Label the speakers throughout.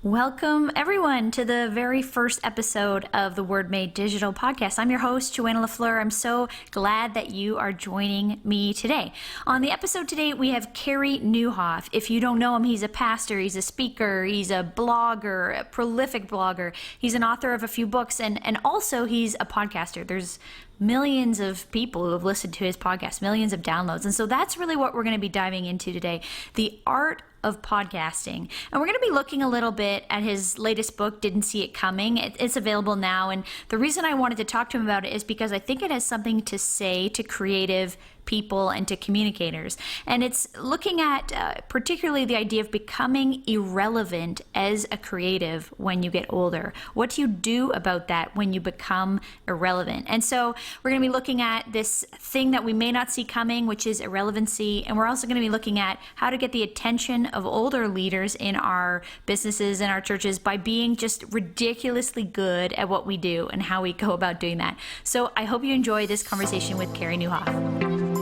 Speaker 1: Welcome, everyone, to the very first episode of the Word Made Digital podcast. I'm your host, Joanna LaFleur. I'm so glad that you are joining me today. On the episode today, we have Carey Nieuwhof. If you don't know him, he's a pastor, he's a speaker, he's a blogger, a prolific blogger. He's an author of a few books, and also he's a podcaster. There's millions of people who have listened to his podcast, millions of downloads. And so that's really what we're going to be diving into today, the art of podcasting. And we're going to be looking a little bit at his latest book, Didn't See It Coming. It's available now. And the reason I wanted to talk to him about it is because I think it has something to say to creative people and to communicators. And it's looking at particularly the idea of becoming irrelevant as a creative when you get older. What do you do about that when you become irrelevant? And so we're going to be looking at this thing that we may not see coming, which is irrelevancy. And we're also going to be looking at how to get the attention of older leaders in our businesses and our churches by being just ridiculously good at what we do and how we go about doing that. So I hope you enjoy this conversation with Carey Nieuwhof.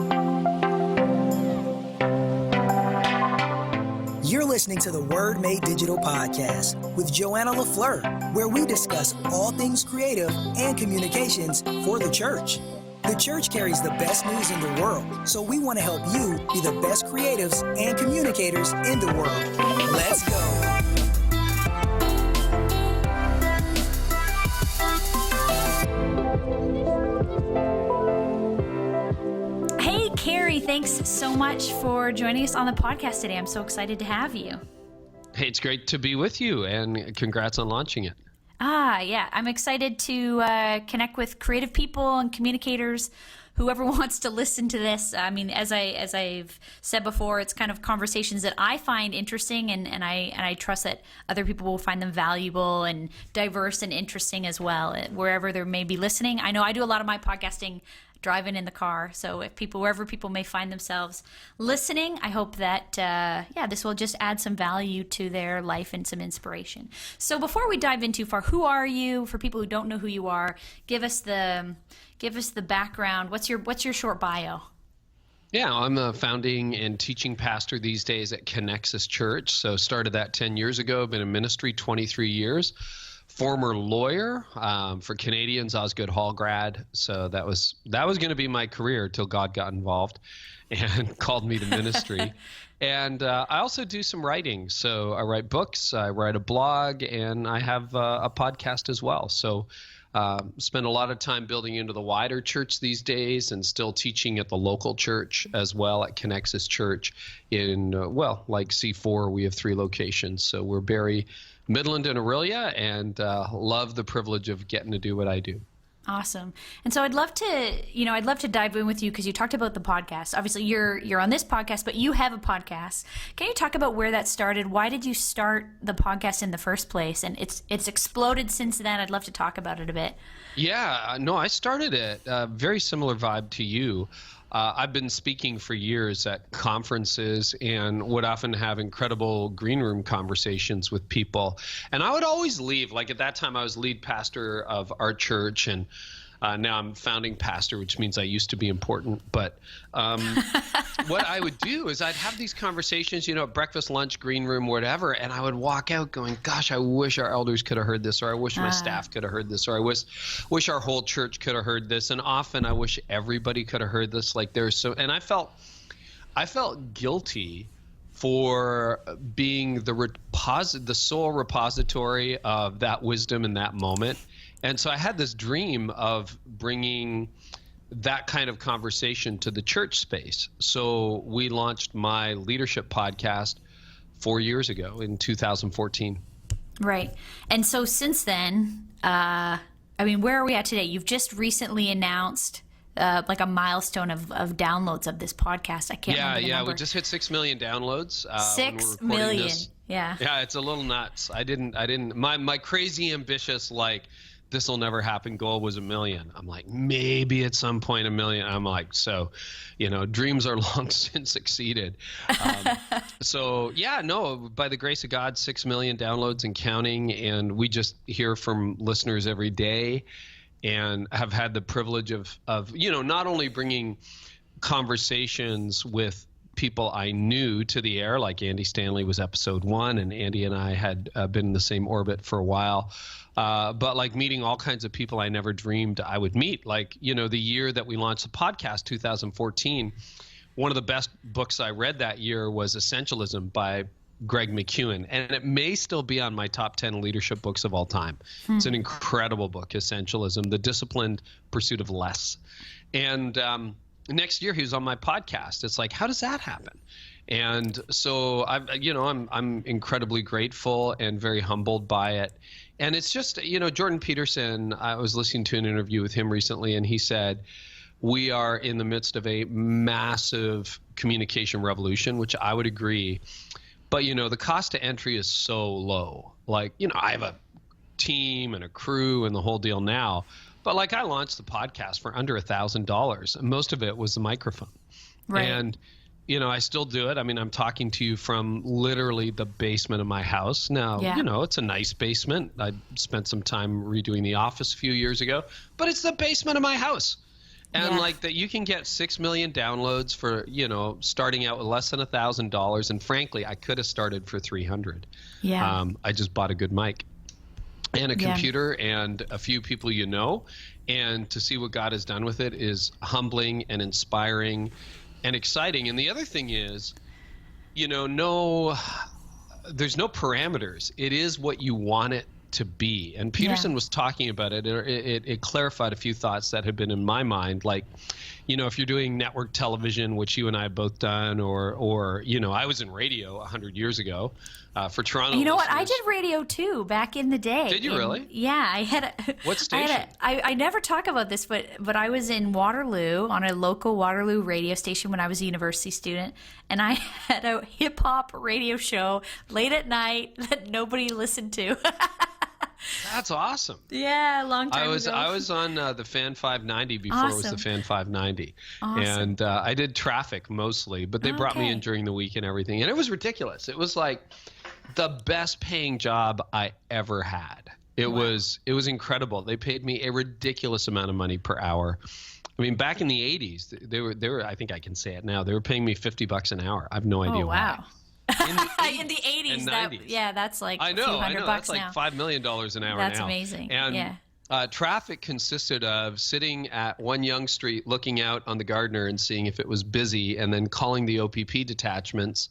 Speaker 2: You're listening to the Word Made Digital podcast with Joanna LaFleur, where we discuss all things creative and communications for the church. The church carries the best news in the world, so we want to help you be the best creatives and communicators in the world. Let's go.
Speaker 1: Carey, thanks so much for joining us on the podcast today. I'm so excited to have you.
Speaker 3: Hey, it's great to be with you, and congrats on launching it.
Speaker 1: Yeah. I'm excited to connect with creative people and communicators, whoever wants to listen to this. I mean, as I've said before, it's kind of conversations that I find interesting, and I trust that other people will find them valuable and diverse and interesting as well, wherever they may be listening. I know I do a lot of my podcasting driving in the car. So if wherever people may find themselves listening, I hope that, this will just add some value to their life and some inspiration. So before we dive in too far, who are you? For people who don't know who you are, give us the background. What's your short bio?
Speaker 3: Yeah, I'm a founding and teaching pastor these days at Careys Church. So started that 10 years ago, been in ministry 23 years. Former lawyer for Canadians, Osgoode Hall grad. So that was going to be my career till God got involved and called me to ministry. And I also do some writing. So I write books, I write a blog, and I have a podcast as well. So spend a lot of time building into the wider church these days, and still teaching at the local church as well at Careys Church in, like C4, we have 3 locations. So we're very Midland and Aurelia, and love the privilege of getting to do what I do.
Speaker 1: Awesome. And so I'd love to dive in with you, because you talked about the podcast. Obviously you're on this podcast, but you have a podcast. Can you talk about where that started? Why did you start the podcast in the first place? And it's exploded since then. I'd love to talk about it a bit. Yeah,
Speaker 3: no, I started it, very similar vibe to you. I've been speaking for years at conferences and would often have incredible green room conversations with people. And I would always leave, like at that time I was lead pastor of our church, and now I'm founding pastor, which means I used to be important. But what I would do is I'd have these conversations, at breakfast, lunch, green room, whatever, and I would walk out going, gosh, I wish our elders could have heard this, or I wish my staff could have heard this, or I wish our whole church could have heard this. And often I wish everybody could have heard this. And I felt guilty for being the sole repository of that wisdom in that moment. And so I had this dream of bringing that kind of conversation to the church space. So we launched my leadership podcast 4 years ago in 2014.
Speaker 1: Right. And so since then, where are we at today? You've just recently announced like a milestone of downloads of this podcast. I can't remember the number.
Speaker 3: We just hit 6 million downloads.
Speaker 1: 6 million. Yeah.
Speaker 3: Yeah, it's a little nuts. My crazy ambitious, this will never happen goal was 1 million. I'm like, maybe at some point 1 million. I'm like, dreams are long since exceeded. By the grace of God, 6 million downloads and counting. And we just hear from listeners every day, and have had the privilege of not only bringing conversations with people I knew to the air, like Andy Stanley was episode 1, and Andy and I had been in the same orbit for a while. But like meeting all kinds of people I never dreamed I would meet. Like, the year that we launched the podcast, 2014, one of the best books I read that year was Essentialism by Greg McKeown, and it may still be on my top 10 leadership books of all time. It's an incredible book, Essentialism, The Disciplined Pursuit of Less. And next year he was on my podcast. It's like, how does that happen? And so I'm incredibly grateful and very humbled by it. And it's just, Jordan Peterson, I was listening to an interview with him recently, and he said, we are in the midst of a massive communication revolution, which I would agree. But, the cost to entry is so low. Like, I have a team and a crew and the whole deal now. But like, I launched the podcast for under $1,000. Most of it was the microphone.
Speaker 1: Right.
Speaker 3: And, I still do it. I mean, I'm talking to you from literally the basement of my house. Now, it's a nice basement. I spent some time redoing the office a few years ago, but it's the basement of my house. And like that, you can get 6 million downloads for, starting out with less than $1,000. And frankly, I could have started for 300.
Speaker 1: Yeah.
Speaker 3: I just bought a good mic and a computer and a few people, and to see what God has done with it is humbling and inspiring and exciting. And the other thing is, there's no parameters. It is what you want it to be. And Peterson was talking about it. It clarified a few thoughts that had been in my mind. Like, if you're doing network television, which you and I have both done, or I was in radio 100 years ago for Toronto.
Speaker 1: You know what? I did radio too back in the day.
Speaker 3: Did you really?
Speaker 1: Yeah, I had a.
Speaker 3: What station?
Speaker 1: I never talk about this, but I was in Waterloo on a local Waterloo radio station when I was a university student, and I had a hip hop radio show late at night that nobody listened to.
Speaker 3: That's awesome.
Speaker 1: Yeah, a long time ago.
Speaker 3: I was on the Fan 590 before it was the Fan 590.
Speaker 1: Awesome.
Speaker 3: And I did traffic mostly, but they brought me in during the week and everything. And it was ridiculous. It was like the best paying job I ever had. It was incredible. They paid me a ridiculous amount of money per hour. I mean, back in the 80s, they were I think I can say it now. They were paying me $50 an hour. I have no idea why.
Speaker 1: In the 80s,
Speaker 3: and 90s.
Speaker 1: That's like
Speaker 3: I know,
Speaker 1: a few $100
Speaker 3: that's
Speaker 1: now.
Speaker 3: like $5 million an hour now.
Speaker 1: That's amazing.
Speaker 3: And traffic consisted of sitting at One Yonge Street, looking out on the Gardner and seeing if it was busy, and then calling the OPP detachments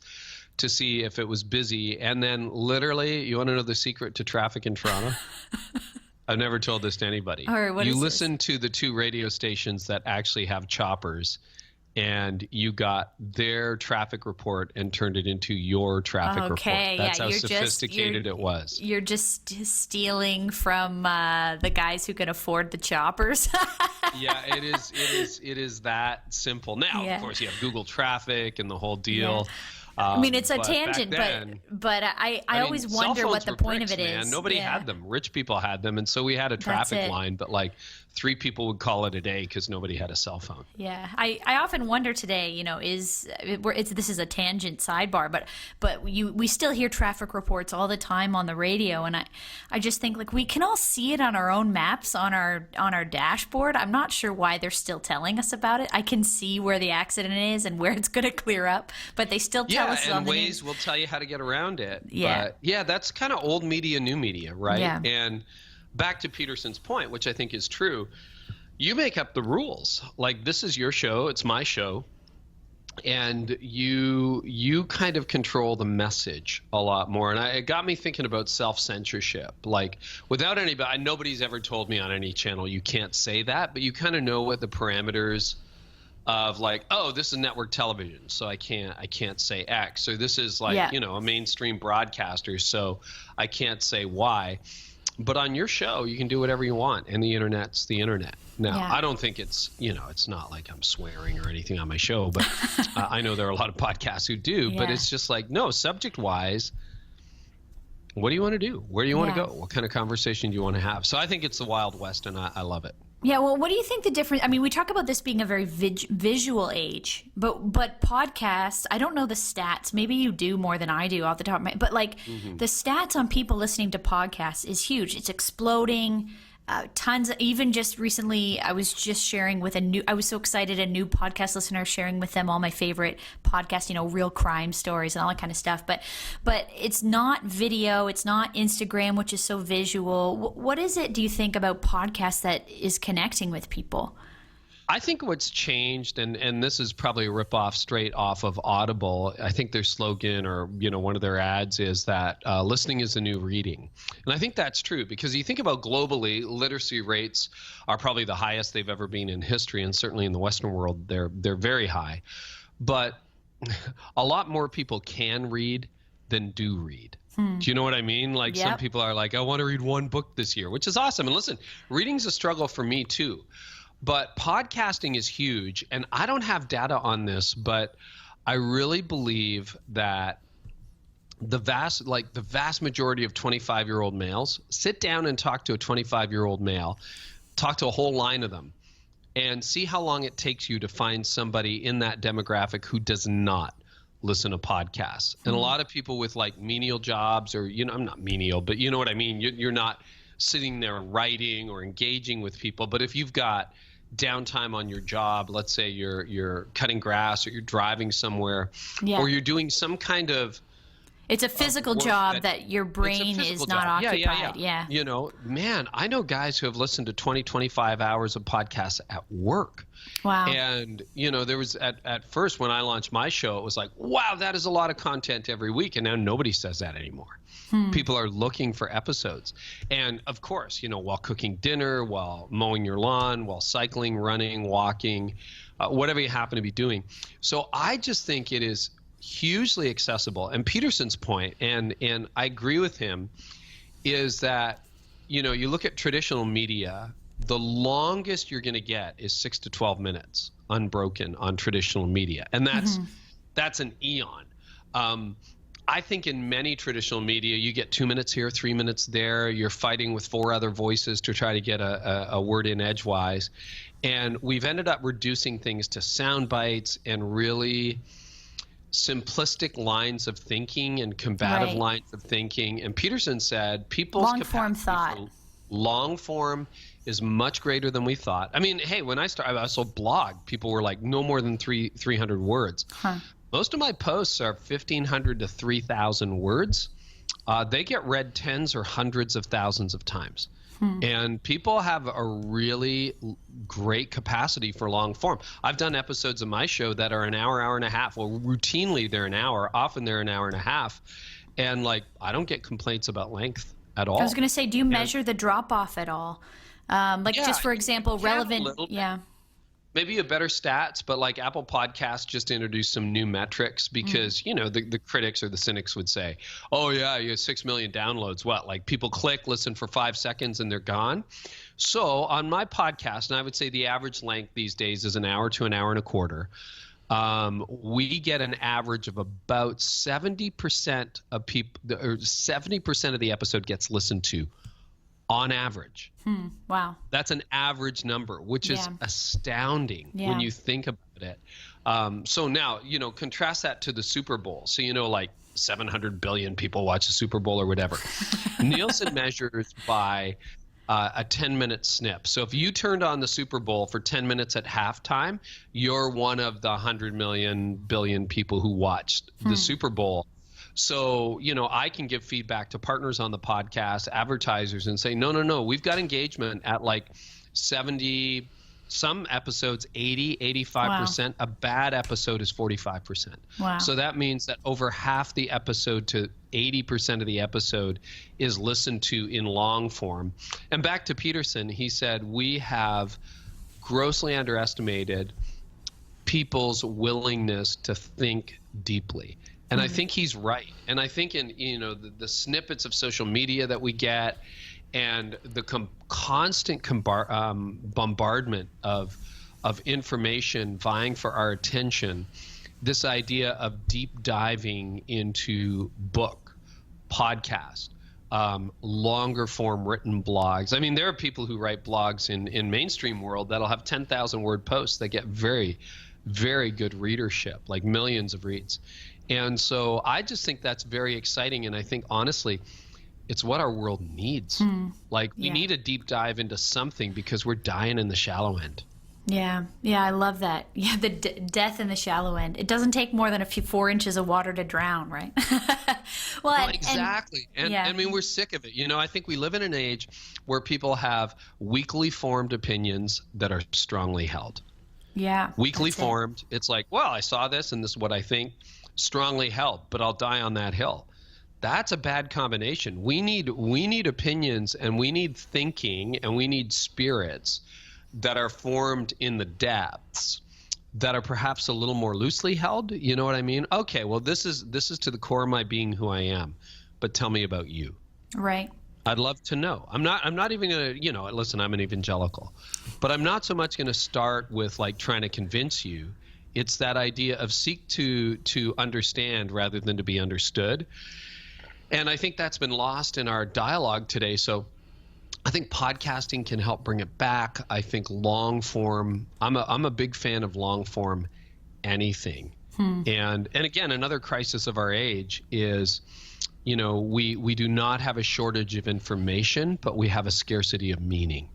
Speaker 3: to see if it was busy. And then literally, you want to know the secret to traffic in Toronto? I've never told this to anybody.
Speaker 1: All right, what
Speaker 3: you
Speaker 1: is
Speaker 3: listen to the 2 radio stations that actually have choppers, and you got their traffic report and turned it into your traffic report. That's how sophisticated it was.
Speaker 1: You're just stealing from the guys who can afford the choppers.
Speaker 3: Yeah, it is that simple. Now, of course, you have Google Traffic and the whole deal.
Speaker 1: Yeah. I mean, it's a tangent,
Speaker 3: then,
Speaker 1: but I always wonder what the point of it is.
Speaker 3: Nobody had them. Rich people had them, and so we had a traffic line, but like 3 people would call it a day because nobody had a cell phone.
Speaker 1: Yeah, I often wonder today, this is a tangent sidebar, but we still hear traffic reports all the time on the radio, and I just think like we can all see it on our own maps on our dashboard. I'm not sure why they're still telling us about it. I can see where the accident is and where it's going to clear up, but they still tell us on the news.
Speaker 3: Waze will tell you how to get around it.
Speaker 1: Yeah,
Speaker 3: but that's kind of old media, new media, right?
Speaker 1: Yeah.
Speaker 3: And back to Peterson's point, which I think is true, you make up the rules. Like, this is your show, it's my show, and you kind of control the message a lot more. And it got me thinking about self-censorship. Like, without anybody, nobody's ever told me on any channel you can't say that, but you kind of know what the parameters of, like, oh, this is network television, so I can't say X, or this is like a mainstream broadcaster, so I can't say Y. But on your show, you can do whatever you want, and the internet's the internet. Now, I don't think it's not like I'm swearing or anything on my show, but I know there are a lot of podcasts who do, but it's just like, no, subject-wise, what do you want to do? Where do you want to go? What kind of conversation do you want to have? So I think it's the Wild West, and I love it.
Speaker 1: Yeah, well, what do you think the difference? I mean, we talk about this being a very visual age, but podcasts, I don't know the stats. Maybe you do more than I do off the top of my head. But like the stats on people listening to podcasts is huge. It's exploding. tons, even just recently, I was just sharing with I was so excited, a new podcast listener, sharing with them all my favorite podcasts, real crime stories and all that kind of stuff. But it's not video, it's not Instagram, which is so visual. What is it, do you think, about podcasts that is connecting with people?
Speaker 3: I think what's changed, and this is probably a ripoff straight off of Audible. I think their slogan, or one of their ads, is that listening is the new reading, and I think that's true, because you think about globally, literacy rates are probably the highest they've ever been in history, and certainly in the Western world, they're very high. But a lot more people can read than do read. Do you know what I mean? Like,
Speaker 1: Yep.
Speaker 3: Some people are like, I want to read one book this year, which is awesome. And listen, reading's a struggle for me too. But podcasting is huge, and I don't have data on this, but I really believe that the vast majority of 25-year-old males, sit down and talk to a 25-year-old male, talk to a whole line of them, and see how long it takes you to find somebody in that demographic who does not listen to podcasts. And a lot of people with like menial jobs, or, I'm not menial, but you know what I mean? You're not sitting there writing or engaging with people. But if you've got downtime on your job, let's say you're cutting grass, or you're driving somewhere, or you're doing some kind of
Speaker 1: It's a physical job that your brain is not occupied. Yeah.
Speaker 3: Man, I know guys who have listened to 20, 25 hours of podcasts at work.
Speaker 1: Wow.
Speaker 3: And, there was at first when I launched my show, it was like, wow, that is a lot of content every week. And now nobody says that anymore. People are looking for episodes. And of course, while cooking dinner, while mowing your lawn, while cycling, running, walking, whatever you happen to be doing. So I just think it is hugely accessible. And Peterson's point, and I agree with him, is that, you look at traditional media, the longest you're going to get is 6 to 12 minutes unbroken on traditional media. And that's an eon. I think in many traditional media, you get 2 minutes here, 3 minutes there. You're fighting with 4 other voices to try to get a word in edgewise. And we've ended up reducing things to sound bites and really simplistic lines of thinking and combative lines of thinking. And Peterson said people's
Speaker 1: long-form
Speaker 3: capacity for long form is much greater than we thought. I mean, hey, when I started, I also blog. People were like, no more than 300 words. Most of my posts are 1,500 to 3,000 words. They get read tens or hundreds of thousands of times. And people have a really great capacity for long form. I've done episodes of my show that are an hour, hour and a half. Well, routinely they're an hour. Often they're an hour and a half. And I don't get complaints about length at all.
Speaker 1: I was going to say, do you measure the drop off at all? Just for example, relevant. Yeah.
Speaker 3: Maybe a better stats, but like Apple Podcasts just introduced some new metrics because, the critics or the cynics would say, oh yeah, you have 6 million downloads. What? Like people click, listen for 5 seconds and they're gone. So on my podcast, and I would say the average length these days is an hour to an hour and a quarter. We get an average of about 70% of people, or 70% of the episode gets listened to on average.
Speaker 1: Wow.
Speaker 3: That's an average number, which is astounding when you think about it. So now, contrast that to the Super Bowl. So, like 700 billion people watch the Super Bowl or whatever. Nielsen measures by a 10-minute snip. So if you turned on the Super Bowl for 10 minutes at halftime, you're one of the 100 billion people who watched the Super Bowl. So, I can give feedback to partners on the podcast, advertisers, and say, no, we've got engagement at like 70, some episodes 80, 85%. Wow. A bad episode is 45%.
Speaker 1: Wow.
Speaker 3: So that means that over half the episode to 80% of the episode is listened to in long form. And back to Peterson, he said, we have grossly underestimated people's willingness to think deeply. And I think he's right. And I think in the snippets of social media that we get, and the constant bombardment of information vying for our attention, this idea of deep diving into book, podcast, longer form written blogs. I mean, there are people who write blogs in mainstream world that'll have 10,000 word posts that get very, very good readership, like millions of reads. And so I just think that's very exciting. And I think, honestly, It's what our world needs. Like we need a deep dive into something because we're dying in the shallow end.
Speaker 1: Yeah, I love that. Yeah, the death in the shallow end. It doesn't take more than 4 inches of water to drown, right?
Speaker 3: Well, exactly. And I mean, we're sick of it. You know, I think we live in an age where people have weakly formed opinions that are strongly held.
Speaker 1: Yeah.
Speaker 3: Weakly formed. It's like, well, I saw this and this is what I think. Strongly held, but I'll die on that hill. That's a bad combination. We need opinions, and we need thinking, and we need spirits that are formed in the depths, that are perhaps a little more loosely held. You know what I mean? Okay, well, this is to the core of my being who I am, but tell me about you.
Speaker 1: Right.
Speaker 3: I'd love to know. I'm not even gonna, you know, listen, I'm an evangelical, but I'm not so much gonna start with like trying to convince you. It's that idea of seek to understand rather than to be understood. And I think that's been lost in our dialogue today. So I think podcasting can help bring it back. I think long form, I'm a big fan of long form anything. And again, another crisis of our age is, you know, we do not have a shortage of information, but we have a scarcity of meaning.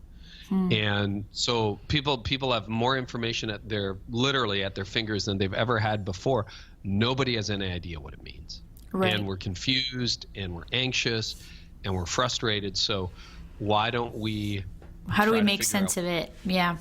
Speaker 3: And so people have more information literally at their fingers than they've ever had before. Nobody has any idea what it means. Right. And we're confused and we're anxious and we're frustrated. So why don't we?
Speaker 1: How do we make sense of it? Yeah.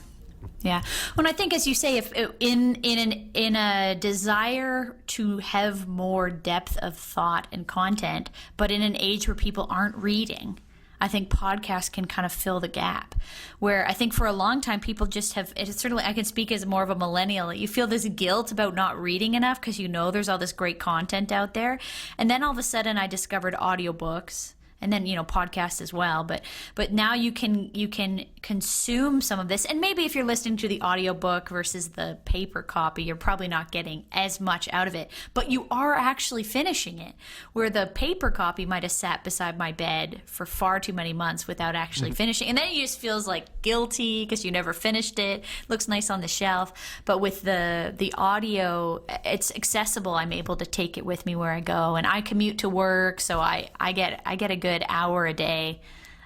Speaker 1: Well, I think, as you say, if in a desire to have more depth of thought and content, but in an age where people aren't reading, I think podcasts can kind of fill the gap, where I think for a long time people just have, it's certainly, I can speak as more of a millennial, you feel this guilt about not reading enough because you know there's all this great content out there. And then all of a sudden I discovered audiobooks, and then, you know, podcasts as well. But now you can consume some of this. And maybe if you're listening to the audiobook versus the paper copy, you're probably not getting as much out of it. But you are actually finishing it, where the paper copy might have sat beside my bed for far too many months without actually finishing. And then it just feels like guilty because you never finished it. Looks nice on the shelf. But with the audio, it's accessible. I'm able to take it with me where I go. And I commute to work, so I get a good hour a day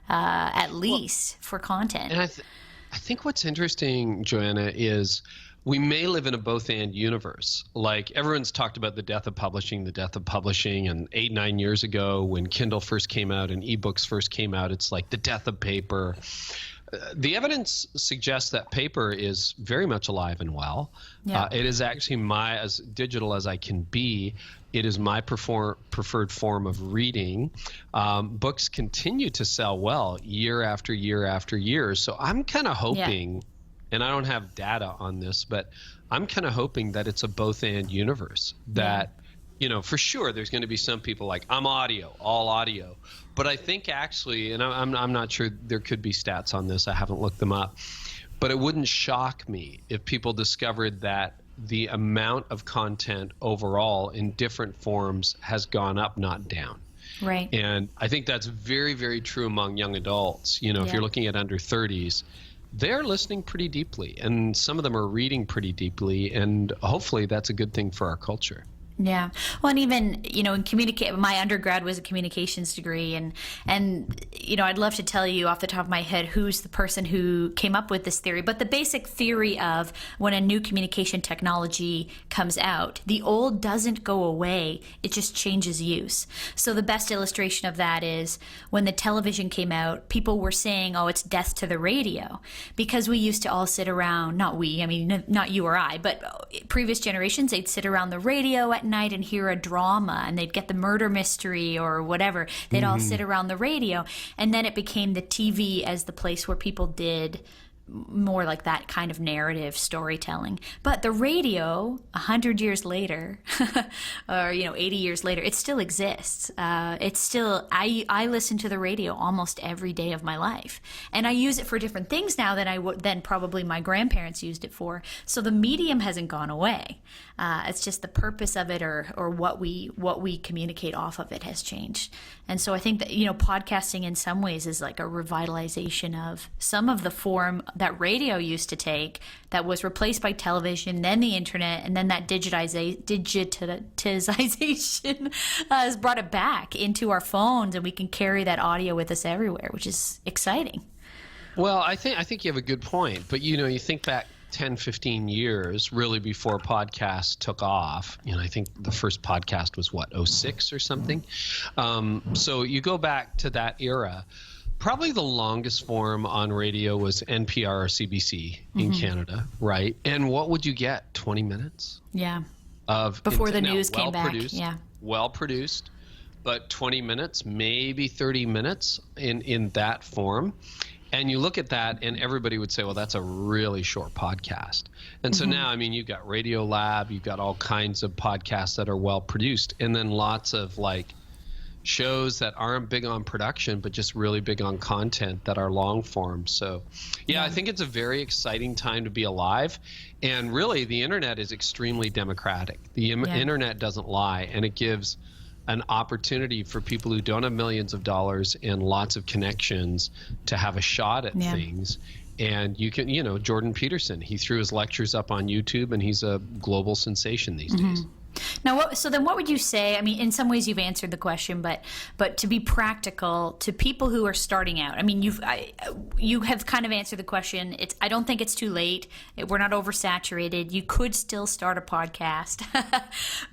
Speaker 1: at least for content.
Speaker 3: And I think what's interesting, Joanna, is we may live in a both-and universe. Like everyone's talked about the death of publishing, and 8-9 years ago when Kindle first came out and ebooks first came out, it's like the death of paper. The evidence suggests that paper is very much alive and well. Yeah. It is actually as digital as I can be. It is my preferred form of reading. Books continue to sell well year after year after year. So I'm kind of hoping, and I don't have data on this, but I'm kind of hoping that it's a both-and universe. That, you know, for sure there's going to be some people like, I'm audio, all audio. But I think actually, and I'm not sure, there could be stats on this, I haven't looked them up, but it wouldn't shock me if people discovered that the amount of content overall in different forms has gone up, not down.
Speaker 1: Right.
Speaker 3: And I think that's very, very true among young adults. You know, if you're looking at under 30s, they're listening pretty deeply, and some of them are reading pretty deeply, and hopefully that's a good thing for our culture.
Speaker 1: Yeah. Well, and even, you know, my undergrad was a communications degree, and you know, I'd love to tell you off the top of my head who's the person who came up with this theory, but the basic theory of when a new communication technology comes out, the old doesn't go away, it just changes use. So the best illustration of that is when the television came out, people were saying, oh, it's death to the radio, because we used to all sit around, not you or I, but previous generations, they'd sit around the radio at night and hear a drama, and they'd get the murder mystery or whatever. They'd all sit around the radio, and then it became the TV as the place where people did more like that kind of narrative storytelling. But the radio, 100 years later, or 80 years later, it still exists. It's still, I listen to the radio almost every day of my life, and I use it for different things now than probably my grandparents used it for. So the medium hasn't gone away. It's just the purpose of it, or what we communicate off of it, has changed. And so I think that podcasting in some ways is like a revitalization of some of the form that radio used to take, that was replaced by television, then the internet, and then that digitization has brought it back into our phones, and we can carry that audio with us everywhere, which is exciting.
Speaker 3: Well, I think you have a good point, but you think back 10, 15 years, really before podcasts took off. I think the first podcast was 06 or something. So you go back to that era. Probably the longest form on radio was NPR or CBC in Canada, right? And what would you get? 20 minutes?
Speaker 1: Yeah.
Speaker 3: Of
Speaker 1: before the news came back. Yeah.
Speaker 3: Well produced, but 20 minutes, maybe 30 minutes in that form. And you look at that and everybody would say, well, that's a really short podcast. And so now, you've got Radio Lab, you've got all kinds of podcasts that are well produced, and then lots of shows that aren't big on production, but just really big on content that are long form. So I think it's a very exciting time to be alive. And really, the internet is extremely democratic. The internet doesn't lie, and it gives an opportunity for people who don't have millions of dollars and lots of connections to have a shot at things. And you can, Jordan Peterson, he threw his lectures up on YouTube, and he's a global sensation these days.
Speaker 1: Now, what would you say? In some ways you've answered the question, but to be practical to people who are starting out, you have kind of answered the question. I don't think it's too late. We're not oversaturated. You could still start a podcast.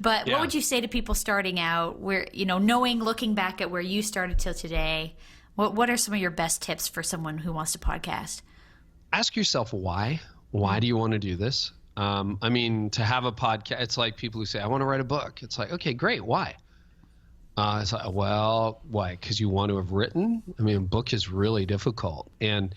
Speaker 1: But what would you say to people starting out, where looking back at where you started till today? What are some of your best tips for someone who wants to podcast?
Speaker 3: Ask yourself why. Why do you want to do this? To have a podcast, it's like people who say, I want to write a book. It's like, okay, great. Why? It's like, well, why? Because you want to have written? A book is really difficult. And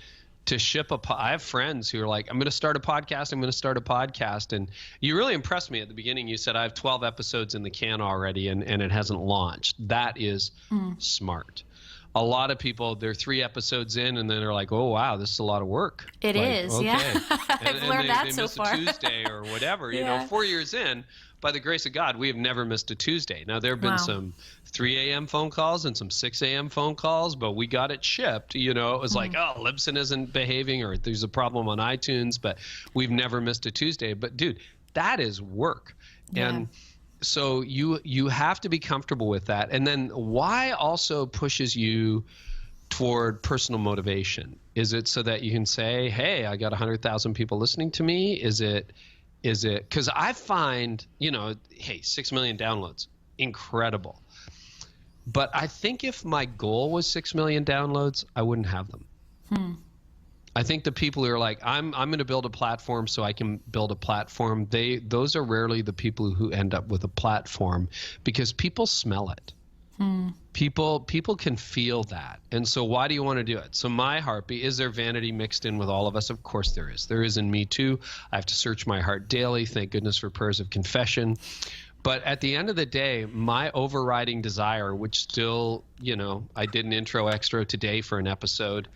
Speaker 3: to ship I have friends who are like, I'm going to start a podcast. And you really impressed me at the beginning. You said, I have 12 episodes in the can already, and it hasn't launched. That is smart. A lot of people, they're 3 episodes in, and then they're like, "Oh wow, this is a lot of work."
Speaker 1: It is,
Speaker 3: okay.
Speaker 1: yeah. I've learned that so far.
Speaker 3: They miss a Tuesday or whatever. 4 years in, by the grace of God, we have never missed a Tuesday. Now there have been some 3 a.m. phone calls and some 6 a.m. phone calls, but we got it shipped. It was like, oh, Libsyn isn't behaving, or there's a problem on iTunes, but we've never missed a Tuesday. But dude, that is work, and so you have to be comfortable with that. And then why also pushes you toward personal motivation? Is it so that you can say, hey, I got 100,000 people listening to me? Is it because I find, hey, 6 million downloads, incredible. But I think if my goal was 6 million downloads, I wouldn't have them. I think the people who are like, I'm going to build a platform so I can build a platform, those are rarely the people who end up with a platform, because people smell it. People can feel that. And so why do you want to do it? So my heartbeat, is there vanity mixed in with all of us? Of course there is. There is in me too. I have to search my heart daily. Thank goodness for prayers of confession. But at the end of the day, my overriding desire, which still, I did an intro extra today for an episode,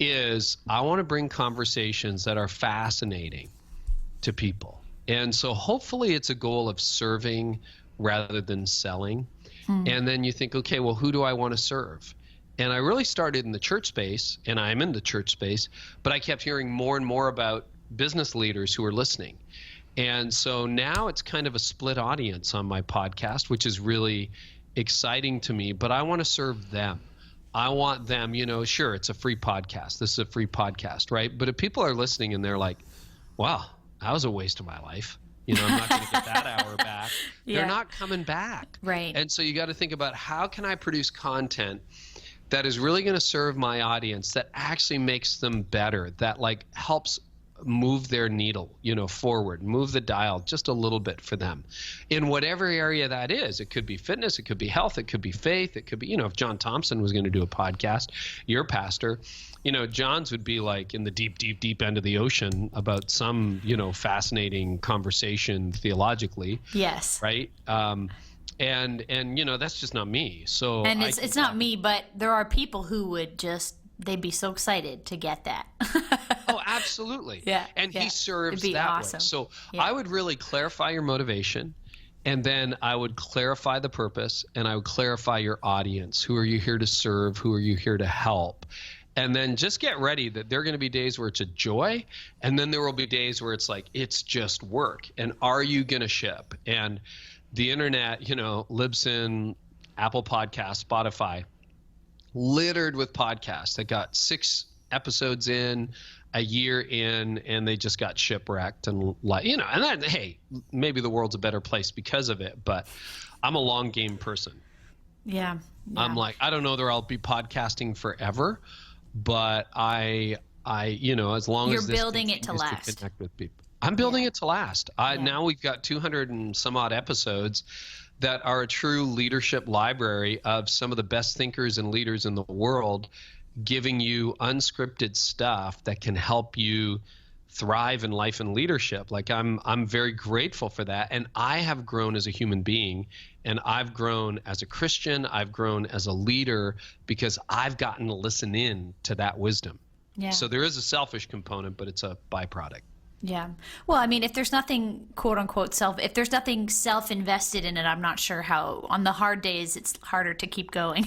Speaker 3: is I want to bring conversations that are fascinating to people. And so hopefully it's a goal of serving rather than selling. And then you think, okay, well, who do I want to serve? And I really started in the church space, and I'm in the church space, but I kept hearing more and more about business leaders who are listening. And so now it's kind of a split audience on my podcast, which is really exciting to me, but I want to serve them. I want them, sure, it's a free podcast. This is a free podcast, right? But if people are listening and they're like, wow, that was a waste of my life. I'm not going to get that hour back. They're not coming back.
Speaker 1: Right.
Speaker 3: And so you got to think about, how can I produce content that is really going to serve my audience, that actually makes them better, that helps move their needle, forward, move the dial just a little bit for them in whatever area that is. It could be fitness, it could be health, it could be faith, it could be, if John Thompson was going to do a podcast, your pastor, John's would be in the deep end of the ocean about some, fascinating conversation theologically.
Speaker 1: Yes.
Speaker 3: Right. And that's just not me. So,
Speaker 1: and it's not me, but there are people who would they'd be so excited to get that.
Speaker 3: Oh, absolutely.
Speaker 1: Yeah.
Speaker 3: And he serves
Speaker 1: It'd be
Speaker 3: that
Speaker 1: awesome.
Speaker 3: way. So I would really clarify your motivation, and then I would clarify the purpose, and I would clarify your audience. Who are you here to serve? Who are you here to help? And then just get ready that there are going to be days where it's a joy. And then there will be days where it's like, it's just work. And are you going to ship? And the internet, Libsyn, Apple Podcasts, Spotify, littered with podcasts that got 6 episodes in, a year in, and they just got shipwrecked. And and then, hey, maybe the world's a better place because of it. But I'm a long game person.
Speaker 1: Yeah.
Speaker 3: I'm like, I don't know that I'll be podcasting forever, but I as long
Speaker 1: You're
Speaker 3: as this
Speaker 1: building it to last.
Speaker 3: To connect with people. I'm building it to last. Now we've got 200 and some odd episodes that are a true leadership library of some of the best thinkers and leaders in the world, giving you unscripted stuff that can help you thrive in life and leadership. Like I'm very grateful for that. And I have grown as a human being, and I've grown as a Christian. I've grown as a leader because I've gotten to listen in to that wisdom.
Speaker 1: Yeah.
Speaker 3: So there is a selfish component, but it's a byproduct.
Speaker 1: Yeah. Well, I mean, if there's nothing quote unquote if there's nothing self-invested in it, I'm not sure how on the hard days it's harder to keep going.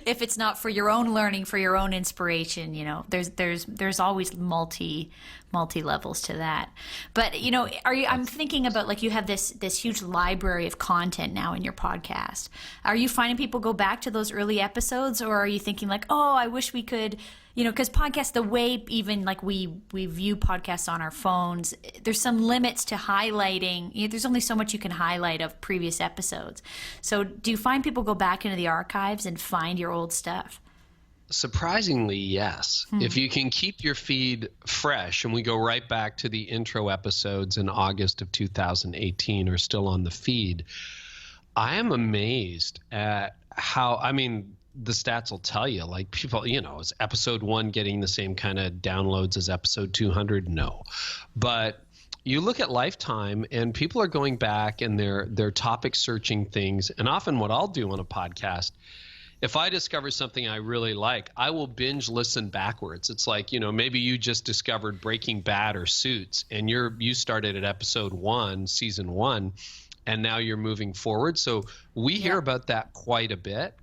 Speaker 1: If it's not for your own learning, for your own inspiration, there's always multi levels to that. But, I'm thinking about, like, you have this huge library of content now in your podcast. Are you finding people go back to those early episodes, or are you thinking like, oh, I wish we could, because podcasts, the way even like we view podcasts on our phones, there's some limits to highlighting. There's only so much you can highlight of previous episodes. So do you find people go back into the archives and find your old stuff?
Speaker 3: Surprisingly, yes. If you can keep your feed fresh, and we go right back to the intro episodes in August of 2018 are still on the feed, I am amazed at how, the stats will tell you, like, people, is episode 1 getting the same kind of downloads as episode 200? No. But you look at Lifetime, and people are going back and they're topic searching things. And often what I'll do on a podcast, if I discover something I really like, I will binge listen backwards. It's like, maybe you just discovered Breaking Bad or Suits, and you started at episode 1, season 1, and now you're moving forward. So we hear about that quite a bit.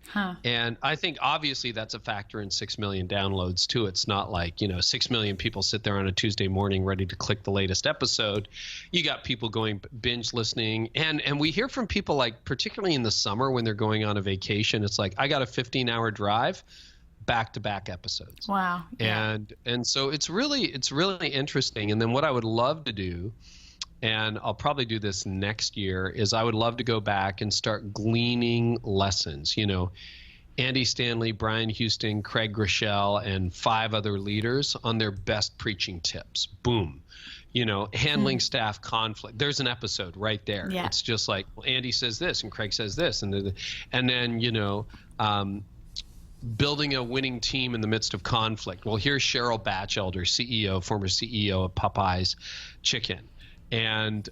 Speaker 3: And I think obviously that's a factor in 6 million downloads too. It's not like, 6 million people sit there on a Tuesday morning ready to click the latest episode. You got people going binge listening. And we hear from people, like, particularly in the summer when they're going on a vacation, it's like, I got a 15-hour drive, back-to-back episodes.
Speaker 1: Wow.
Speaker 3: Yeah. And so it's really interesting. And then what I would love to do, and I'll probably do this next year, is I would love to go back and start gleaning lessons. Andy Stanley, Brian Houston, Craig Groeschel, and 5 other leaders on their best preaching tips. Boom. Handling staff conflict. There's an episode right there. Yeah. It's just like, well, Andy says this and Craig says this. And then, building a winning team in the midst of conflict. Well, here's Cheryl Batchelder, former CEO of Popeye's Chicken. And,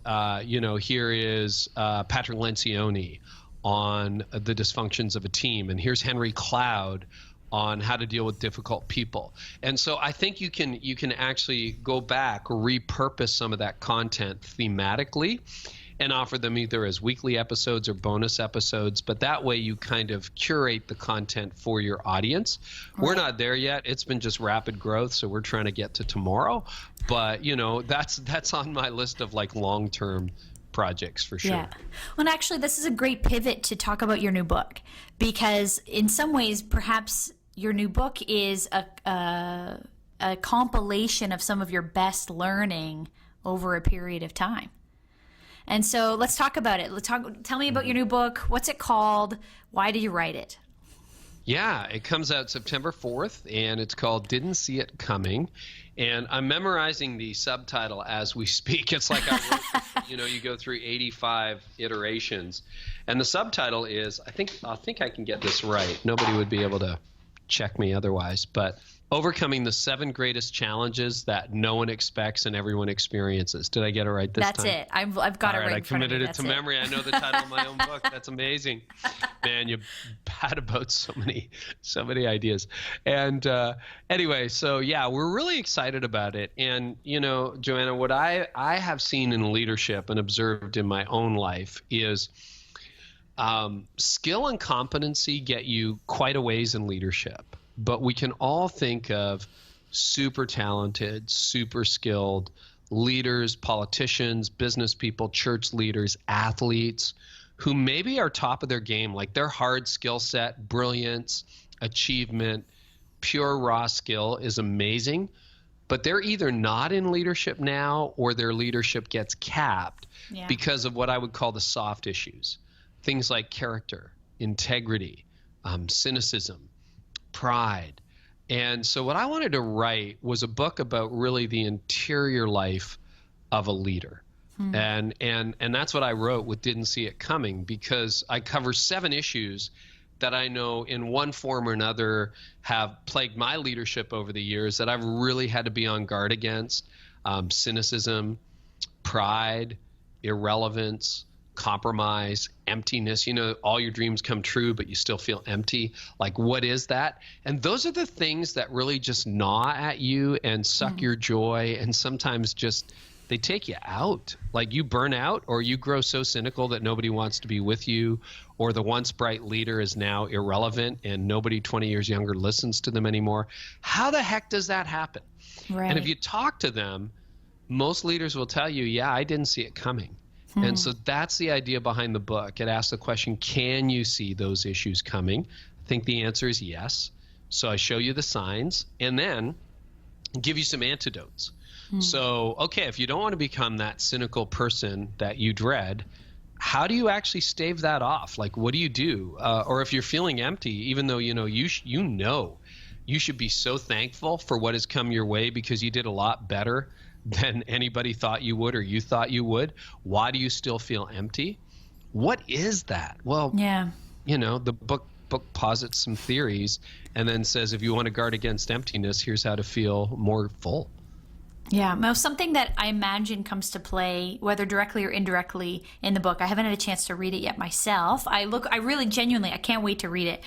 Speaker 3: here is Patrick Lencioni on the dysfunctions of a team. And here's Henry Cloud on how to deal with difficult people. And so I think you can actually go back, repurpose some of that content thematically, and offer them either as weekly episodes or bonus episodes. But that way you kind of curate the content for your audience. Right. We're not there yet. It's been just rapid growth, so we're trying to get to tomorrow. But, that's on my list of, like, long-term projects for sure. Yeah.
Speaker 1: Well, and actually, this is a great pivot to talk about your new book, because in some ways, perhaps your new book is a compilation of some of your best learning over a period of time. And so let's talk about it. Tell me about your new book. What's it called? Why did you write it?
Speaker 3: Yeah, it comes out September 4th, and it's called Didn't See It Coming. And I'm memorizing the subtitle as we speak. It's like I wrote, you go through 85 iterations. And the subtitle is, I think I can get this right. Nobody would be able to check me otherwise, but Overcoming the 7 greatest challenges that no one expects and everyone experiences. Did I get it right this time?
Speaker 1: That's it. I've got it right in front of me.
Speaker 3: I committed it to memory. I know the title of my own book. That's amazing. Man, you had about so many ideas. And anyway, so yeah, we're really excited about it. And, Joanna, what I have seen in leadership and observed in my own life is skill and competency get you quite a ways in leadership. but we can all think of super talented, super skilled leaders, politicians, business people, church leaders, athletes who maybe are top of their game, like their hard skill set, brilliance, achievement, pure raw skill is amazing, but they're either not in leadership now or their leadership gets capped because of what I would call the soft issues. Things like character, integrity, cynicism, pride. And so what I wanted to write was a book about really the interior life of a leader. And that's what I wrote with Didn't See It Coming, because I cover 7 issues that I know in one form or another have plagued my leadership over the years that I've really had to be on guard against. Cynicism, pride, irrelevance, compromise, emptiness. You know, all your dreams come true, but you still feel empty. Like, what is that? And those are the things that really just gnaw at you and suck your joy, and sometimes just they take you out. Like, you burn out, or you grow so cynical that nobody wants to be with you, or the once bright leader is now irrelevant and nobody 20 years younger listens to them anymore. How the heck does that happen?
Speaker 1: Right.
Speaker 3: And if you talk to them, most leaders will tell you, yeah, I didn't see it coming. And so that's the idea behind the book. It asks the question, can you see those issues coming? I think the answer is yes. So I show you the signs and then give you some antidotes. So, okay, if you don't want to become that cynical person that you dread, how do you actually stave that off? Like, what do you do? Or if you're feeling empty, even though you should be so thankful for what has come your way because you did a lot better than anybody thought you would or you thought you would. Why do you still feel empty? What is that? Well, the book posits some theories and then says, if you want to guard against emptiness, here's how to feel more full.
Speaker 1: Yeah, well, something that I imagine comes to play, whether directly or indirectly, in the book. I haven't had a chance to read it yet myself. I really genuinely, I can't wait to read it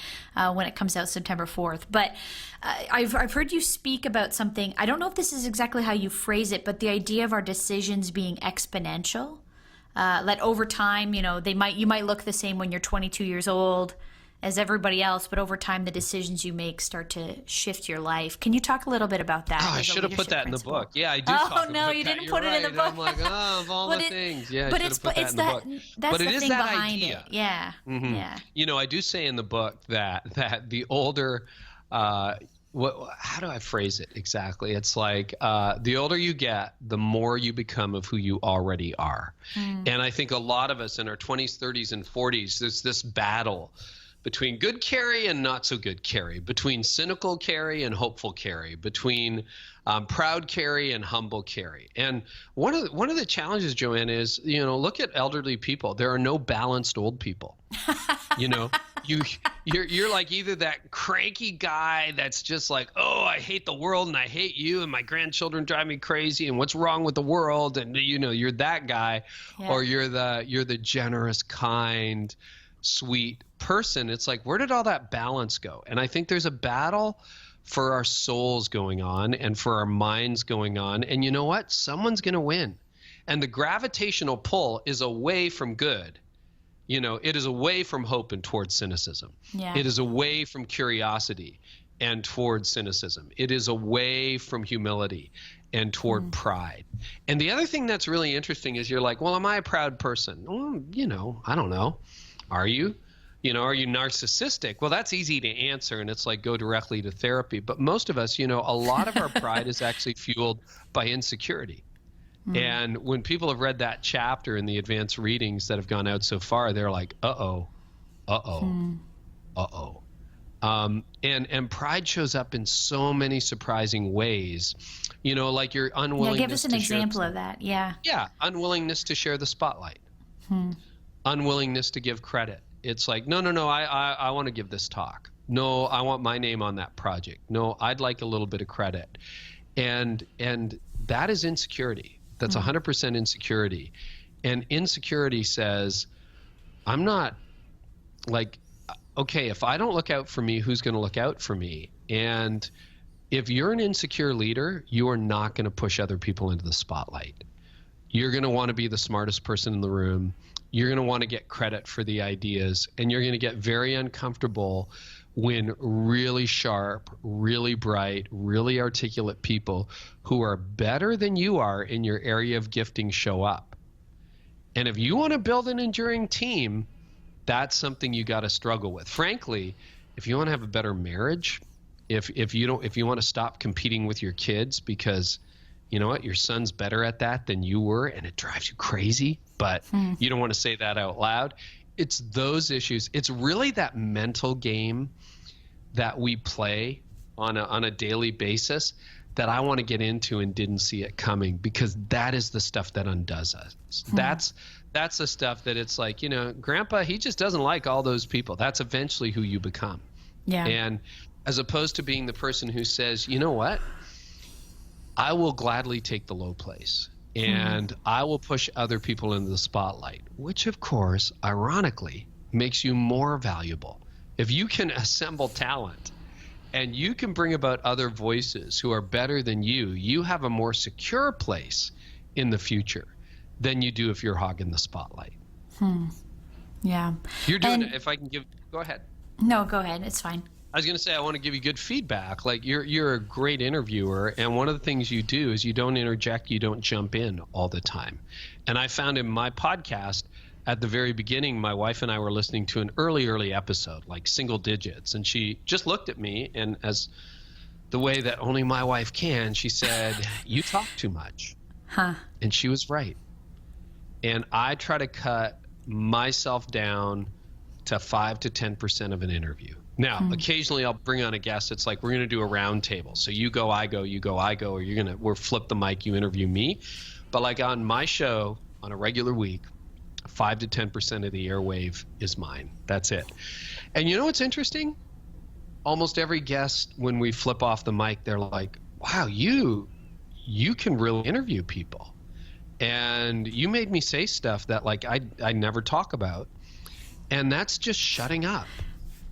Speaker 1: when it comes out September 4th. But I've heard you speak about something. I don't know if this is exactly how you phrase it, but the idea of our decisions being exponential. That over time, you might look the same when you're 22 years old as everybody else, but over time the decisions you make start to shift your life. Can you talk a little bit about that?
Speaker 3: I should have put that in the book. Yeah, I do talk about that.
Speaker 1: Oh, no, you didn't put it in the book.
Speaker 3: I'm like, of all the things. Yeah, I should have put that in the book.
Speaker 1: That's
Speaker 3: but
Speaker 1: the
Speaker 3: it is
Speaker 1: thing
Speaker 3: that
Speaker 1: behind
Speaker 3: idea.
Speaker 1: it. Yeah, yeah.
Speaker 3: I do say in the book that the older, how do I phrase it exactly? It's like the older you get, the more you become of who you already are. And I think a lot of us in our 20s, 30s, and 40s, there's this battle between good Carey and not so good Carey, between cynical Carey and hopeful Carey, between proud Carey and humble Carey. And one of the challenges, Joanne, is, look at elderly people. There are no balanced old people. You're like either that cranky guy that's just like, oh, I hate the world and I hate you and my grandchildren drive me crazy and what's wrong with the world, and you're that guy, or you're the generous, kind, sweet person. It's like, where did all that balance go? And I think there's a battle for our souls going on and for our minds going on. And you know what? Someone's going to win. And the gravitational pull is away from good. It is away from hope and towards cynicism. Yeah. It is away from curiosity and towards cynicism. It is away from humility and toward pride. And the other thing that's really interesting is you're like, well, am I a proud person? Well, I don't know. Are you? Are you narcissistic? Well, that's easy to answer, and it's like go directly to therapy. But most of us, a lot of our pride is actually fueled by insecurity. And when people have read that chapter in the advanced readings that have gone out so far, they're like, uh-oh. And pride shows up in so many surprising ways, like your unwillingness to
Speaker 1: give us an example of that. Yeah,
Speaker 3: unwillingness to share the spotlight. Unwillingness to give credit. It's like, no, I want to give this talk. No, I want my name on that project. No, I'd like a little bit of credit. And that is insecurity. That's 100% insecurity. And insecurity says, I'm not like, okay, if I don't look out for me, who's going to look out for me? And if you're an insecure leader, you are not going to push other people into the spotlight. You're going to want to be the smartest person in the room. You're going to want to get credit for the ideas, and you're going to get very uncomfortable when really sharp, really bright, really articulate people who are better than you are in your area of gifting show up. And if you want to build an enduring team, that's something you got to struggle with. Frankly, if you want to have a better marriage, if you want to stop competing with your kids because you know what, your son's better at that than you were and it drives you crazy, but you don't want to say that out loud. It's those issues. It's really that mental game that we play on a daily basis that I want to get into and didn't see it coming, because that is the stuff that undoes us. That's the stuff that it's like, you know, Grandpa, he just doesn't like all those people. That's eventually who you become. Yeah. And as opposed to being the person who says, you know what, I will gladly take the low place and I will push other people into the spotlight, which of course, ironically, makes you more valuable. If you can assemble talent and you can bring about other voices who are better than you have a more secure place in the future than you do if you're hogging the spotlight.
Speaker 1: Yeah.
Speaker 3: You're doing it. If I can go ahead.
Speaker 1: No, go ahead. It's fine.
Speaker 3: I was going to say, I want to give you good feedback. Like you're a great interviewer. And one of the things you do is you don't interject, you don't jump in all the time. And I found in my podcast at the very beginning, my wife and I were listening to an early episode, like single digits. And she just looked at me and as the way that only my wife can, she said, you talk too much. And she was right. And I try to cut myself down to 5 to 10% of an interview. Now, occasionally I'll bring on a guest. It's like, we're going to do a round table. So you go, I go, you go, I go, or we'll flip the mic, you interview me. But like on my show on a regular week, 5 to 10% of the airwave is mine. That's it. And you know what's interesting? Almost every guest, when we flip off the mic, they're like, wow, you can really interview people. And you made me say stuff that like I never talk about. And that's just shutting up.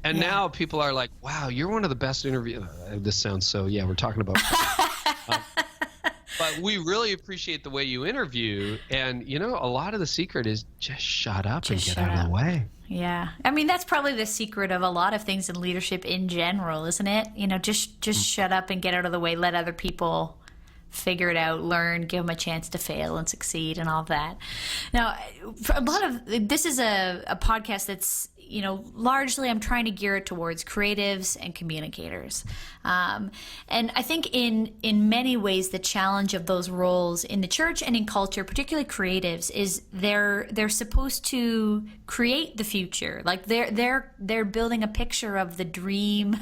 Speaker 3: And now people are like, wow, you're one of the best interviews. This sounds so, we're talking about. But we really appreciate the way you interview. And, you know, a lot of the secret is just shut up and get out of the way.
Speaker 1: Yeah. I mean, that's probably the secret of a lot of things in leadership in general, isn't it? You know, just shut up and get out of the way. Let other people figure it out, learn, give them a chance to fail and succeed and all of that. Now, for a lot of this is a podcast that's, you know, largely I'm trying to gear it towards creatives and communicators. And I think in many ways, the challenge of those roles in the church and in culture, particularly creatives, is they're supposed to create the future. Like they're building a picture of the dream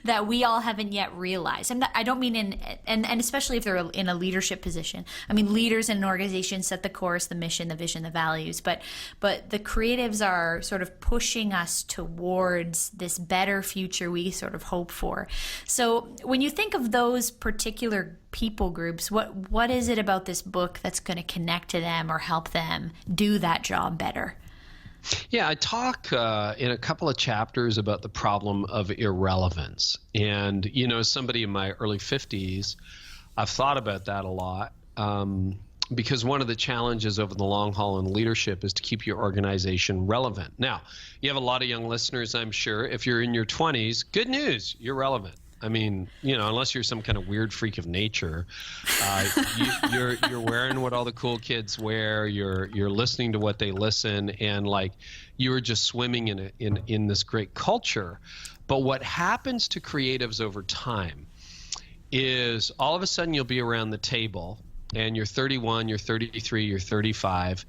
Speaker 1: that we all haven't yet realized. And I don't mean and especially if they're in a leadership position. I mean, leaders in an organization set the course, the mission, the vision, the values, but the creatives are sort of pushing us towards this better future we sort of hope for. So when you think of those particular people groups, what is it about this book that's going to connect to them or help them do that job better?
Speaker 3: Yeah, I talk in a couple of chapters about the problem of irrelevance. And, you know, as somebody in my early 50s, I've thought about that a lot. Because one of the challenges over the long haul in leadership is to keep your organization relevant. Now, you have a lot of young listeners, I'm sure. If you're in your 20s, good news, you're relevant. I mean, you know, unless you're some kind of weird freak of nature, you're wearing what all the cool kids wear. You're listening to what they listen, and like you're just swimming in this great culture. But what happens to creatives over time is all of a sudden you'll be around the table. And you're 31, you're 33, you're 35,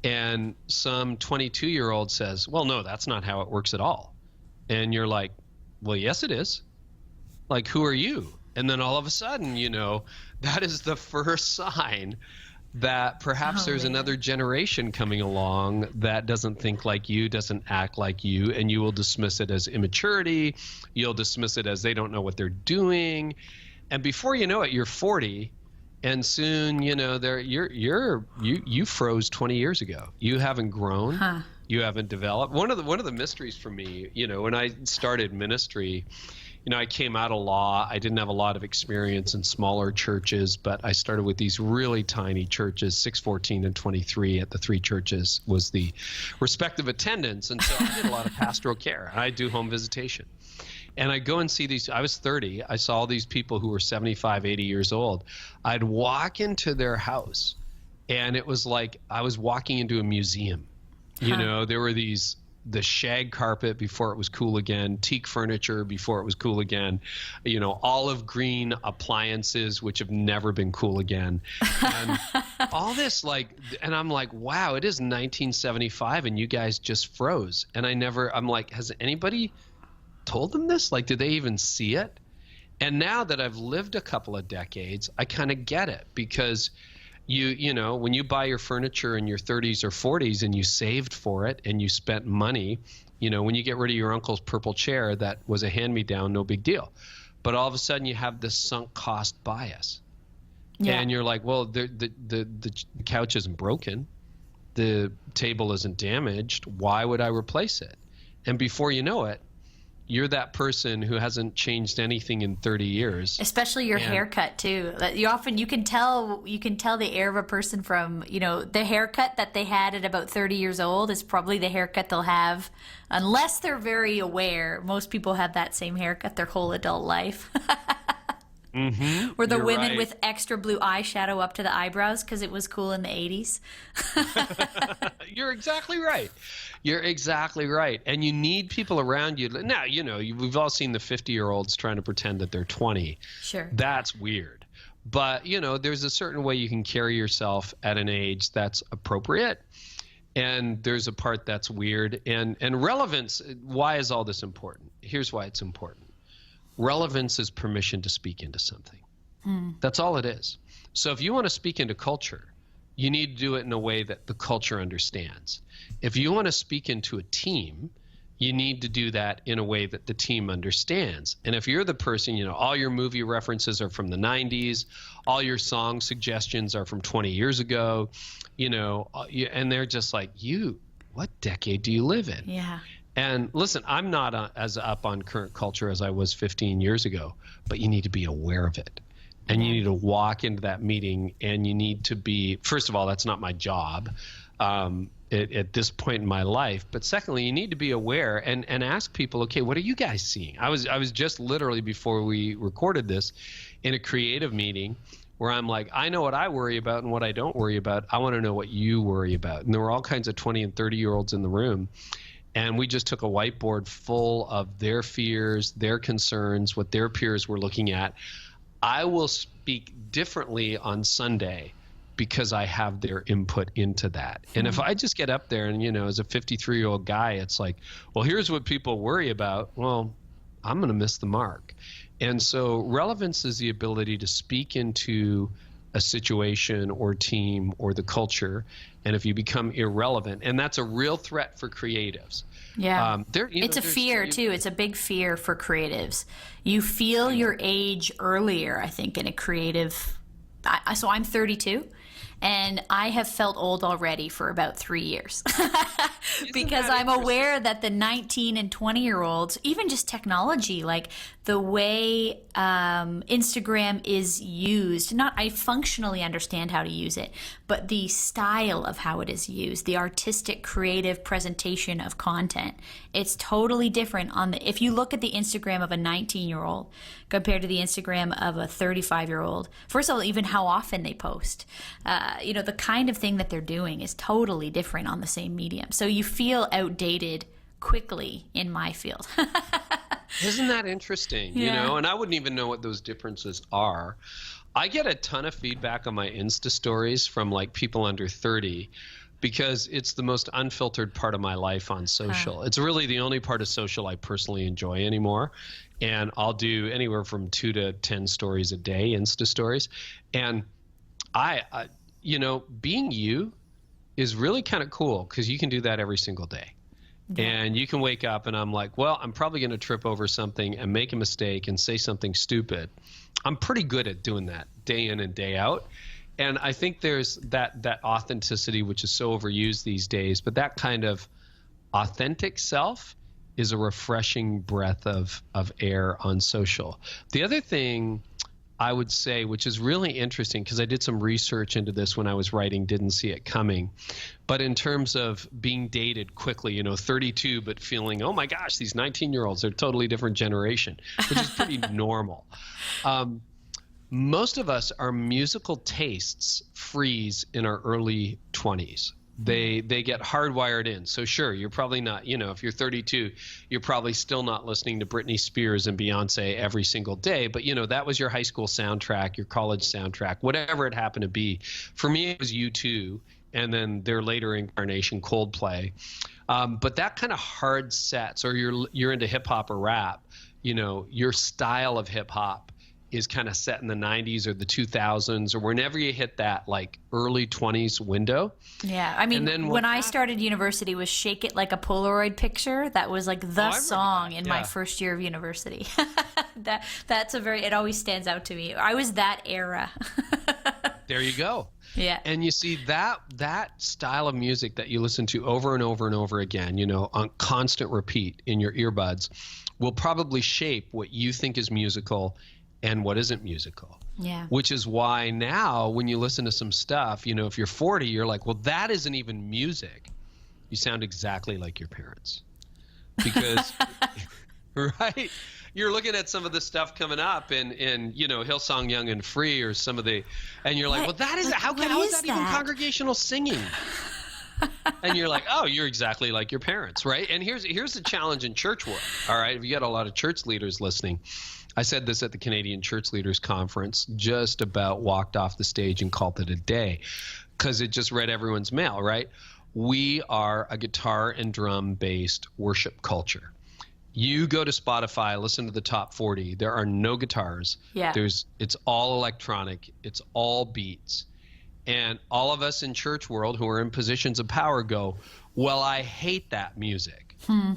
Speaker 3: and some 22-year-old says, well, no, that's not how it works at all. And you're like, well, yes, it is. Like, who are you? And then all of a sudden, you know, that is the first sign that perhaps there's another generation coming along that doesn't think like you, doesn't act like you, and you will dismiss it as immaturity. You'll dismiss it as they don't know what they're doing. And before you know it, you're 40. And soon, you know, you froze 20 years ago. You haven't grown. You haven't developed. One of the mysteries for me, you know, when I started ministry, you know, I came out of law. I didn't have a lot of experience in smaller churches, but I started with these really tiny churches, 6, 14, and 23 at the 3 churches was the respective attendance. And so I did a lot of pastoral care. I do home visitation. And I go and see these, I was 30, I saw all these people who were 75, 80 years old. I'd walk into their house and it was like I was walking into a museum. You know, there were the shag carpet before it was cool again, teak furniture before it was cool again, you know, olive green appliances, which have never been cool again. And all this and I'm like, wow, it is 1975 and you guys just froze. And I'm like, has anybody told them this? Like, did they even see it? And now that I've lived a couple of decades, I kind of get it, because you know, when you buy your furniture in your 30s or 40s and you saved for it and you spent money, you know, when you get rid of your uncle's purple chair that was a hand-me-down, no big deal. But all of a sudden you have this sunk cost bias. Yeah. And you're like, well, the couch isn't broken. The table isn't damaged. Why would I replace it? And before you know it, you're that person who hasn't changed anything in 30 years.
Speaker 1: Especially your haircut too. You can tell the air of a person from, you know, the haircut that they had at about 30 years old is probably the haircut they'll have, unless they're very aware. Most people have that same haircut their whole adult life.
Speaker 3: Mm-hmm.
Speaker 1: Were the women
Speaker 3: right.
Speaker 1: with extra blue eyeshadow up to the eyebrows because it was cool in the 80s?
Speaker 3: You're exactly right. You're exactly right. And you need people around you. Now, you know, we've all seen the 50-year-olds trying to pretend that they're 20.
Speaker 1: Sure.
Speaker 3: That's weird. But, you know, there's a certain way you can carry yourself at an age that's appropriate. And there's a part that's weird. And relevance, why is all this important? Here's why it's important. Relevance is permission to speak into something. That's all it is. So if you want to speak into culture, you need to do it in a way that the culture understands. If you want to speak into a team, you need to do that in a way that the team understands. And if you're the person, you know, all your movie references are from the 90s, all your song suggestions are from 20 years ago, you know, and they're just like, what decade do you live in?
Speaker 1: Yeah.
Speaker 3: And listen, I'm not as up on current culture as I was 15 years ago, but you need to be aware of it. And you need to walk into that meeting, and you need to be, first of all, that's not my job at this point in my life. But secondly, you need to be aware and ask people, okay, what are you guys seeing? I was just literally, before we recorded this, in a creative meeting where I'm like, I know what I worry about and what I don't worry about. I want to know what you worry about. And there were all kinds of 20 and 30-year-olds in the room. And we just took a whiteboard full of their fears, their concerns, what their peers were looking at. I will speak differently on Sunday because I have their input into that. And if I just get up there and, you know, as a 53-year-old guy, it's like, well, here's what people worry about. Well, I'm going to miss the mark. And so relevance is the ability to speak into a situation or team or the culture. And if you become irrelevant, and that's a real threat for creatives.
Speaker 1: Yeah. It's a fear too. It's a big fear for creatives. You feel your age earlier, I think, in a creative. So I'm 32. And I have felt old already for about 3 years because I'm aware that the 19 and 20-year-olds, even just technology, like the way Instagram is used, I functionally understand how to use it, but the style of how it is used, the artistic, creative presentation of content, it's totally different if you look at the Instagram of a 19-year-old compared to the Instagram of a 35-year-old. First of all, even how often they post. You know, the kind of thing that they're doing is totally different on the same medium. So you feel outdated quickly in my field.
Speaker 3: Isn't that interesting?
Speaker 1: Yeah.
Speaker 3: You know, and I wouldn't even know what those differences are. I get a ton of feedback on my Insta stories from like people under 30 because it's the most unfiltered part of my life on social. It's really the only part of social I personally enjoy anymore. And I'll do anywhere from 2 to 10 stories a day, Insta stories. And I you know, being you is really kind of cool because you can do that every single day. Yeah. And you can wake up and I'm like, well, I'm probably going to trip over something and make a mistake and say something stupid. I'm pretty good at doing that day in and day out. And I think there's that authenticity, which is so overused these days, but that kind of authentic self is a refreshing breath of air on social. The other thing I would say, which is really interesting because I did some research into this when I was writing Didn't See It Coming. But in terms of being dated quickly, 32, but feeling, oh my gosh, these 19-year-olds are a totally different generation, which is pretty normal. Most of us, our musical tastes freeze in our early 20s. They get hardwired in. So sure, you're probably not, if you're 32, you're probably still not listening to Britney Spears and Beyonce every single day. But, that was your high school soundtrack, your college soundtrack, whatever it happened to be. For me, it was U2 and then their later incarnation, Coldplay. But that kind of hard sets, or you're into hip hop or rap, your style of hip hop is kind of set in the 90s or the 2000s or whenever you hit that like early 20s window.
Speaker 1: Yeah. I mean, when I started university was Shake It Like a Polaroid Picture. That was like the song in my first year of university. It always stands out to me. I was that era.
Speaker 3: There you go.
Speaker 1: Yeah.
Speaker 3: And you see that style of music that you listen to over and over and over again, on constant repeat in your earbuds will probably shape what you think is musical and what isn't musical.
Speaker 1: Yeah.
Speaker 3: Which is why now when you listen to some stuff, if you're 40, you're like, well, that isn't even music. You sound exactly like your parents. Because, right? You're looking at some of the stuff coming up in Hillsong Young and Free or some of the, and you're like, well, that is, how is that even congregational singing? And you're like, oh, you're exactly like your parents, right? And here's the challenge in church work, all right? If you got a lot of church leaders listening, I said this at the Canadian Church Leaders Conference, just about walked off the stage and called it a day because it just read everyone's mail, right? We are a guitar and drum based worship culture. You go to Spotify, listen to the top 40. There are no guitars.
Speaker 1: Yeah.
Speaker 3: It's all electronic. It's all beats. And all of us in church world who are in positions of power go, well, I hate that music.
Speaker 1: Yeah.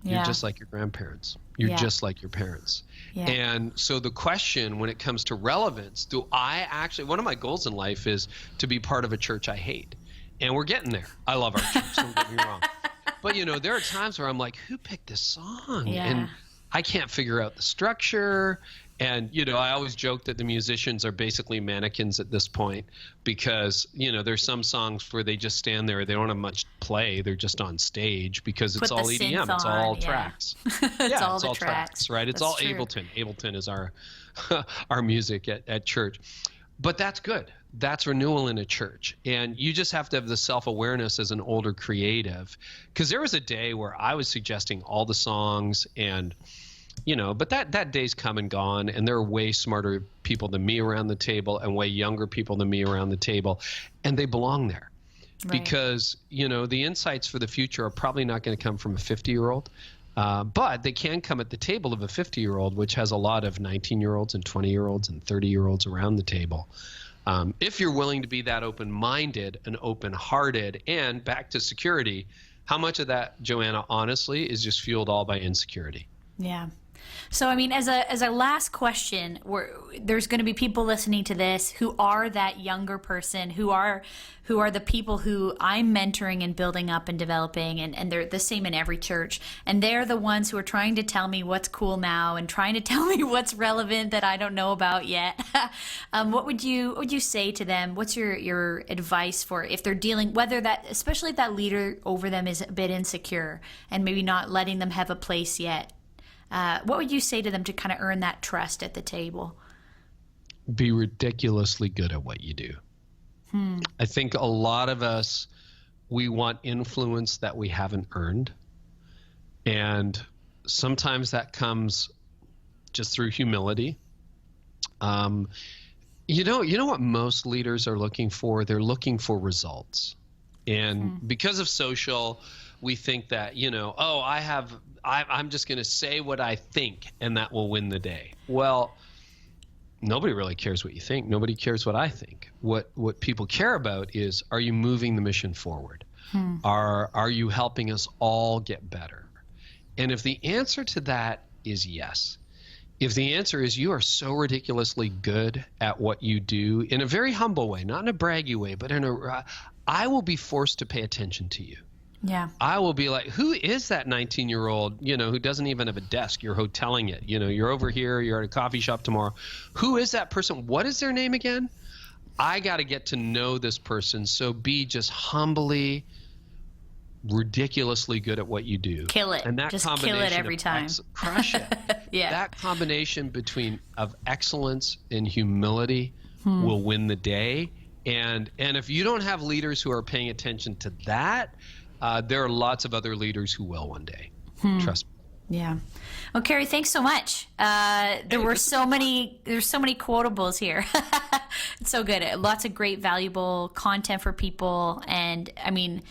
Speaker 3: You're just like your grandparents. You're just like your parents.
Speaker 1: Yeah.
Speaker 3: And so the question when it comes to relevance, one of my goals in life is to be part of a church I hate. And we're getting there. I love our church, don't get me wrong. But, there are times where I'm like, who picked this song?
Speaker 1: Yeah.
Speaker 3: And I can't figure out the structure. And, I always joke that the musicians are basically mannequins at this point because, there's some songs where they just stand there. They don't have much play. They're just on stage because it's all EDM. It's all tracks.
Speaker 1: It's all tracks,
Speaker 3: right? It's
Speaker 1: that's
Speaker 3: all
Speaker 1: true.
Speaker 3: Ableton. Ableton is our our music at church. But that's good. That's renewal in a church. And you just have to have the self-awareness as an older creative. Because there was a day where I was suggesting all the songs and but that day's come and gone, and there are way smarter people than me around the table and way younger people than me around the table, and they belong there. Right. Because, the insights for the future are probably not going to come from a 50-year-old, but they can come at the table of a 50-year-old, which has a lot of 19-year-olds and 20-year-olds and 30-year-olds around the table. If you're willing to be that open-minded and open-hearted, and back to security, how much of that, Joanna, honestly, is just fueled all by insecurity?
Speaker 1: Yeah. So, I mean, as a last question, there's going to be people listening to this who are that younger person, who are the people who I'm mentoring and building up and developing, and they're the same in every church. And they're the ones who are trying to tell me what's cool now and trying to tell me what's relevant that I don't know about yet. What would you say to them? What's your advice for if they're dealing, especially if that leader over them is a bit insecure and maybe not letting them have a place yet? What would you say to them to kind of earn that trust at the table?
Speaker 3: Be ridiculously good at what you do. I think a lot of us, we want influence that we haven't earned. And sometimes that comes just through humility. You know what most leaders are looking for? They're looking for results. And because of social, we think that, I'm just going to say what I think and that will win the day. Well, nobody really cares what you think. Nobody cares what I think. What people care about is, are you moving the mission forward? Are you helping us all get better? And if the answer to that is yes, if the answer is you are so ridiculously good at what you do in a very humble way, not in a braggy way, but I will be forced to pay attention to you.
Speaker 1: Yeah.
Speaker 3: I will be like, who is that 19-year-old, who doesn't even have a desk? You're hoteling it. You're over here. You're at a coffee shop tomorrow. Who is that person? What is their name again? I got to get to know this person. So be just humbly, ridiculously good at what you do.
Speaker 1: Kill it.
Speaker 3: And that
Speaker 1: just
Speaker 3: combination
Speaker 1: kill it every time.
Speaker 3: Crush it.
Speaker 1: Yeah.
Speaker 3: That combination of excellence and humility will win the day. And if you don't have leaders who are paying attention to that, there are lots of other leaders who will one day. Trust me.
Speaker 1: Yeah. Well, Carey, thanks so much. There's so many quotables here. It's so good. Lots of great, valuable content for people. And I mean,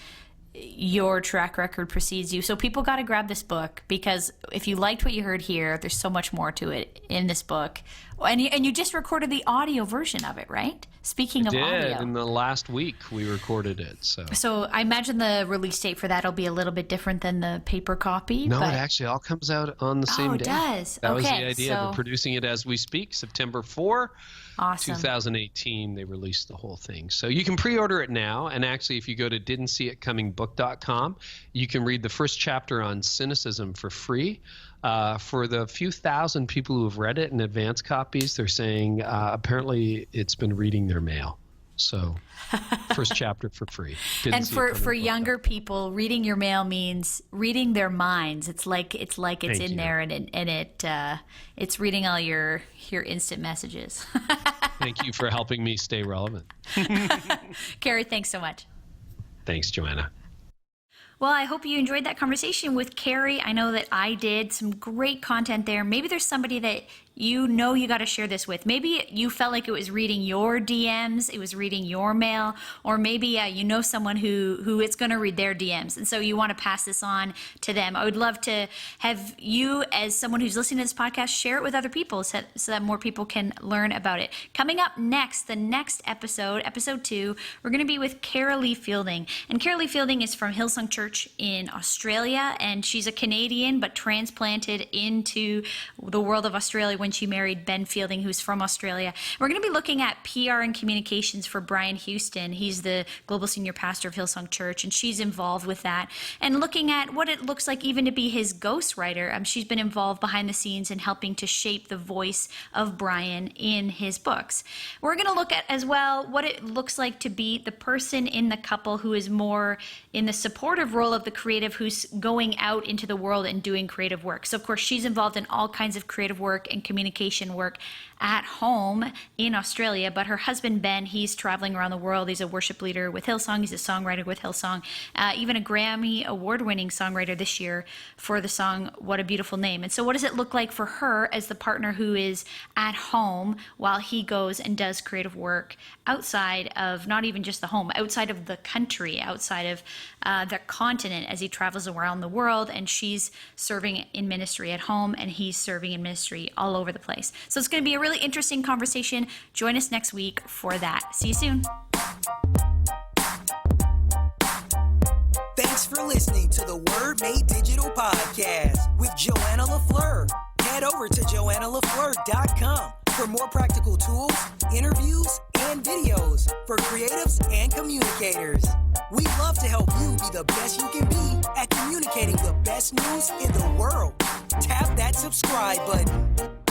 Speaker 1: your track record precedes you. So people got to grab this book, because if you liked what you heard here, there's so much more to it in this book. And you just recorded the audio version of it, right? Speaking of audio.
Speaker 3: In the last week we recorded it.
Speaker 1: So I imagine the release date for that will be a little bit different than the paper copy.
Speaker 3: No, it actually all comes out on the same day.
Speaker 1: Oh, it does.
Speaker 3: That was the idea. We're producing it as we speak, September 4.
Speaker 1: Awesome.
Speaker 3: 2018, they released the whole thing. So you can pre-order it now. And actually, if you go to didn'tseeitcomingbook.com, you can read the first chapter on cynicism for free. For the few thousand people who have read it in advance copies, they're saying apparently it's been reading their mail. So first chapter for free.
Speaker 1: And for younger people, reading your mail means reading their minds. It's like it's in there, and it's reading all your instant messages.
Speaker 3: Thank you for helping me stay relevant.
Speaker 1: Carey, thanks so much.
Speaker 3: Thanks, Joanna.
Speaker 1: Well, I hope you enjoyed that conversation with Carey. I know that I did. Some great content there. Maybe there's somebody that you got to share this with. Maybe you felt like it was reading your DMs, it was reading your mail, or maybe you know someone who it's going to read their DMs, and so you want to pass this on to them. I would love to have you, as someone who's listening to this podcast, share it with other people so that more people can learn about it. Coming up next, the next episode, episode 2, we're going to be with Carey Fielding. And Carey Fielding is from Hillsong Church in Australia, and she's a Canadian but transplanted into the world of Australia when she married Ben Fielding, who's from Australia. We're going to be looking at PR and communications for Brian Houston. He's the global senior pastor of Hillsong Church, and she's involved with that, and looking at what it looks like even to be his ghostwriter. She's been involved behind the scenes in helping to shape the voice of Brian in his books. We're going to look at as well what it looks like to be the person in the couple who is more in the supportive role of the creative, who's going out into the world and doing creative work. So of course she's involved in all kinds of creative work and communication work at home in Australia, but her husband Ben, he's traveling around the world. He's a worship leader with Hillsong. He's a songwriter with Hillsong, even a Grammy award-winning songwriter this year for the song What a Beautiful Name. And so what does it look like for her as the partner who is at home while he goes and does creative work outside of not even just the home, outside of the country, outside of the continent, as he travels around the world, and she's serving in ministry at home and he's serving in ministry all over the place. So it's going to be a really interesting conversation. Join us next week for that. See you soon.
Speaker 2: Thanks for listening to the Word Made Digital podcast with Joanna LaFleur. Head over to joannalafleur.com for more practical tools, interviews, and videos for creatives and communicators. We'd love to help you be the best you can be at communicating the best news in the world. Tap that subscribe button.